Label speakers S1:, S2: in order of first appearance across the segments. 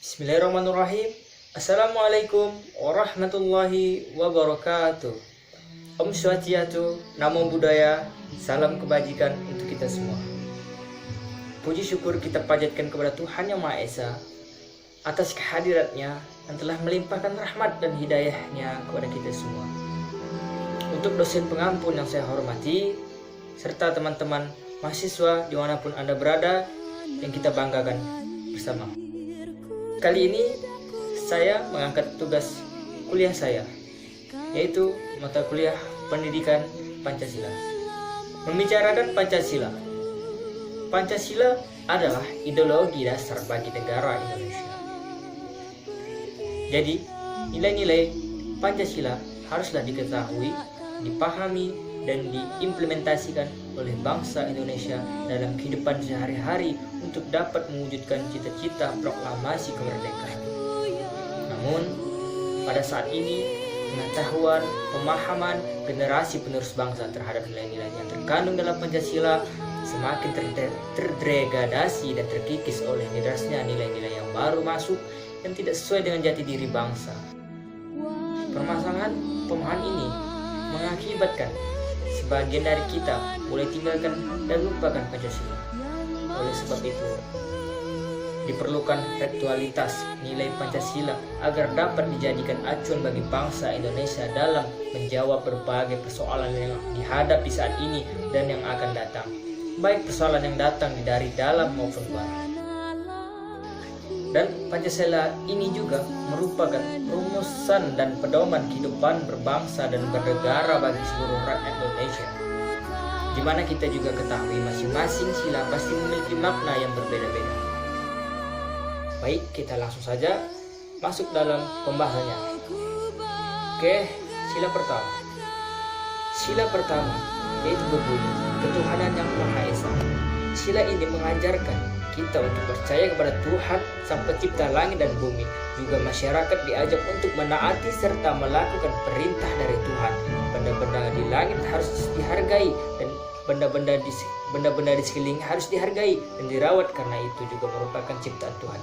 S1: Bismillahirrahmanirrahim. Assalamualaikum warahmatullahi wabarakatuh. Om Swastiastu, Namo Buddhaya, salam kebajikan untuk kita semua. Puji syukur kita panjatkan kepada Tuhan Yang Maha Esa atas kehadiratnya yang telah melimpahkan rahmat dan hidayahnya kepada kita semua. Untuk dosen pengampun yang saya hormati, serta teman-teman mahasiswa dimanapun Anda berada yang kita banggakan bersama. Kali ini saya mengangkat tugas kuliah saya, yaitu mata kuliah pendidikan Pancasila. Membicarakan Pancasila. Pancasila adalah ideologi dasar bagi negara Indonesia. Jadi, nilai-nilai Pancasila haruslah diketahui, dipahami, dan diimplementasikan oleh bangsa Indonesia dalam kehidupan sehari-hari untuk dapat mewujudkan cita-cita proklamasi kemerdekaan. Namun, pada saat ini, pengetahuan, pemahaman generasi penerus bangsa terhadap nilai-nilai yang terkandung dalam Pancasila semakin terdegradasi dan terkikis oleh derasnya nilai-nilai yang baru masuk yang tidak sesuai dengan jati diri bangsa. Permasalahan pemahaman ini mengakibatkan sebagian dari kita mulai tinggalkan dan lupakan Pancasila. Oleh sebab itu, diperlukan aktualitas nilai Pancasila agar dapat dijadikan acuan bagi bangsa Indonesia dalam menjawab berbagai persoalan yang dihadapi saat ini dan yang akan datang, baik persoalan yang datang dari dalam maupun luar. Dan Pancasila ini juga merupakan rumusan dan pedoman kehidupan berbangsa dan bernegara bagi seluruh rakyat Indonesia, di mana kita juga ketahui masing-masing sila pasti memiliki makna yang berbeda-beda. Baik, kita langsung saja masuk dalam pembahasannya. Oke, sila pertama. Sila pertama yaitu berbunyi ketuhanan yang Maha Esa. Sila ini mengajarkan kita untuk percaya kepada Tuhan Sang Pencipta langit dan bumi. Juga masyarakat diajak untuk menaati serta melakukan perintah dari Tuhan. Benda-benda di langit harus dihargai dan benda-benda di sekeliling harus dihargai dan dirawat karena itu juga merupakan ciptaan Tuhan.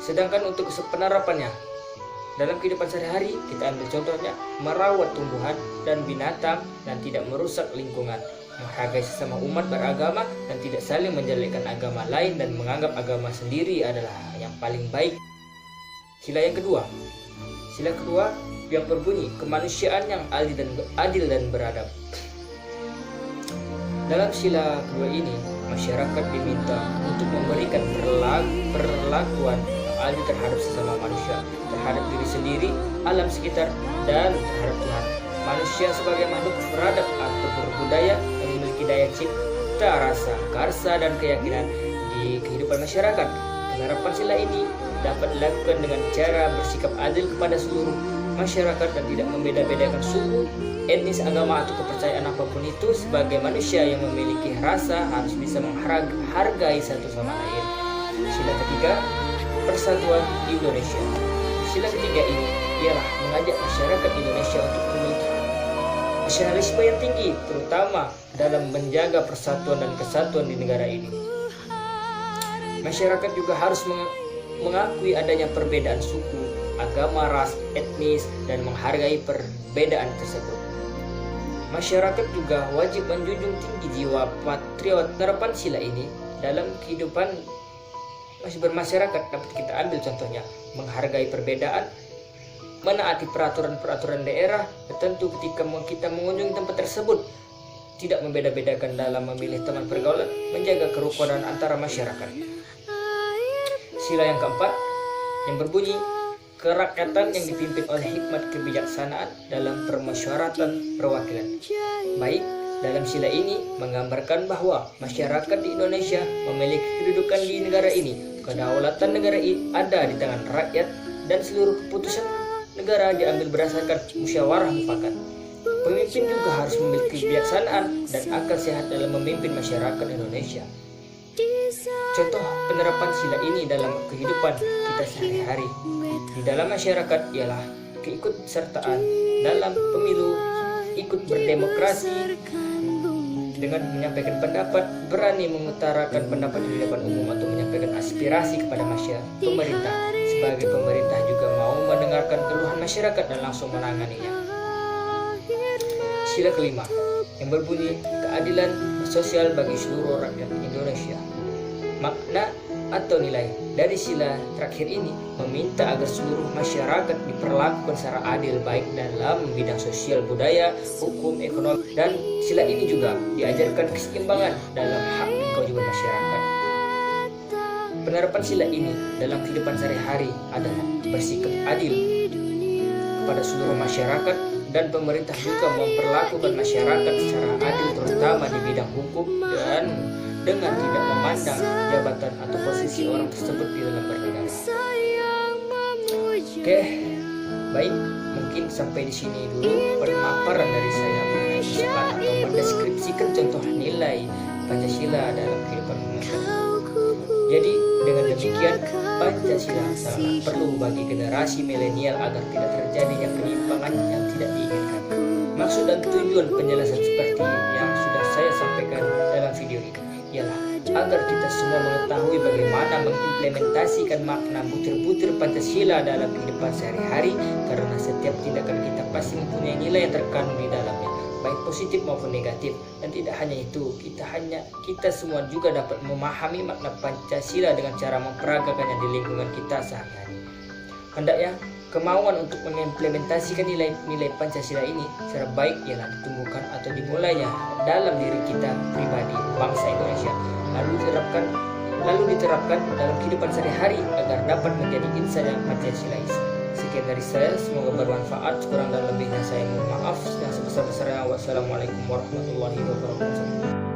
S1: Sedangkan untuk penerapannya dalam kehidupan sehari-hari, kita ambil contohnya merawat tumbuhan dan binatang dan tidak merusak lingkungan, menghargai sesama umat beragama dan tidak saling menjelekkan agama lain dan menganggap agama sendiri adalah yang paling baik. Sila yang kedua. Sila kedua yang berbunyi kemanusiaan yang adil dan beradab. Dalam sila kedua ini, masyarakat diminta untuk memberikan perlakuan yang adil terhadap sesama manusia, terhadap diri sendiri, alam sekitar, dan terhadap Tuhan. Manusia sebagai makhluk beradab atau berbudaya yang memiliki daya cipta, rasa, karsa, dan keyakinan di kehidupan masyarakat. Penerapan sila ini dapat dilakukan dengan cara bersikap adil kepada seluruh masyarakat dan tidak membeda-bedakan suku, etnis, agama, atau kepercayaan apapun itu. Sebagai manusia yang memiliki rasa harus bisa menghargai satu sama lain. Sila ketiga, persatuan Indonesia. Sila ketiga ini ialah mengajak masyarakat Indonesia untuk memiliki nasionalisme yang tinggi, terutama dalam menjaga persatuan dan kesatuan di negara ini. Masyarakat juga harus mengakui adanya perbedaan suku, agama, ras, etnis, dan menghargai perbedaan tersebut. Masyarakat juga wajib menjunjung tinggi jiwa patriot. Penerapan sila ini dalam kehidupan masih bermasyarakat dapat kita ambil contohnya menghargai perbedaan, menaati peraturan-peraturan daerah, tentu ketika kita mengunjungi tempat tersebut tidak membeda-bedakan dalam memilih teman pergaulan, menjaga kerukunan antara masyarakat. Sila yang keempat yang berbunyi kerakyatan yang dipimpin oleh hikmat kebijaksanaan dalam permusyawaratan perwakilan. Baik, dalam sila ini menggambarkan bahwa masyarakat di Indonesia memiliki kedudukan di negara ini. Kedaulatan negara ini ada di tangan rakyat dan seluruh keputusan negara diambil berdasarkan musyawarah mufakat. Pemimpin juga harus memiliki kebijaksanaan dan akal sehat dalam memimpin masyarakat Indonesia. Contoh penerapan sila ini dalam kehidupan kita sehari-hari di dalam masyarakat ialah keikutsertaan dalam pemilu, ikut berdemokrasi, dengan menyampaikan pendapat, berani mengutarakan pendapat di depan umum atau menyampaikan aspirasi kepada masyarakat. Pemerintah sebagai pemerintah juga mau mendengarkan keluhan masyarakat dan langsung menanganinya. Sila kelima yang berbunyi keadilan sosial bagi seluruh rakyat Indonesia. Makna atau nilai dari sila terakhir ini meminta agar seluruh masyarakat diperlakukan secara adil baik dalam bidang sosial, budaya, hukum, ekonomi, dan sila ini juga diajarkan keseimbangan dalam hak dan kewajiban masyarakat. Penerapan sila ini dalam kehidupan sehari-hari adalah bersikap adil kepada seluruh masyarakat, dan pemerintah juga memperlakukan masyarakat secara adil terutama di bidang hukum dan dengan tidak memandang jabatan atau posisi orang tersebut di dalam bernegara. Oke, baik, mungkin sampai di sini dulu pemaparan dari saya mengenai istilah atau mendeskripsikan contoh nilai Pancasila dalam kehidupan masyarakat. Jadi dengan demikian Pancasila sangat perlu bagi generasi milenial agar tidak terjadinya penyimpangan yang tidak diinginkan. Maksud dan tujuan penjelasan seperti yang sudah saya sampaikan dalam video ini ialah agar kita semua mengetahui bagaimana mengimplementasikan makna butir-butir Pancasila dalam kehidupan sehari-hari, karena setiap tindakan kita pasti mempunyai nilai yang terkandung di dalamnya, baik positif maupun negatif. Dan tidak hanya itu, kita semua juga dapat memahami makna Pancasila dengan cara memperagakannya di lingkungan kita sehari-hari. Hendaknya kemauan untuk mengimplementasikan nilai-nilai Pancasila ini secara baik ialah ditumbuhkan atau dimulainya dalam diri kita pribadi, bangsa Indonesia, lalu diterapkan dalam kehidupan sehari-hari agar dapat menjadi insan yang Pancasilais. Sekian dari saya, semoga bermanfaat. Kurang dan lebihnya saya mohon maaf. Yang sebesar-besarnya, wassalamualaikum warahmatullahi wabarakatuh.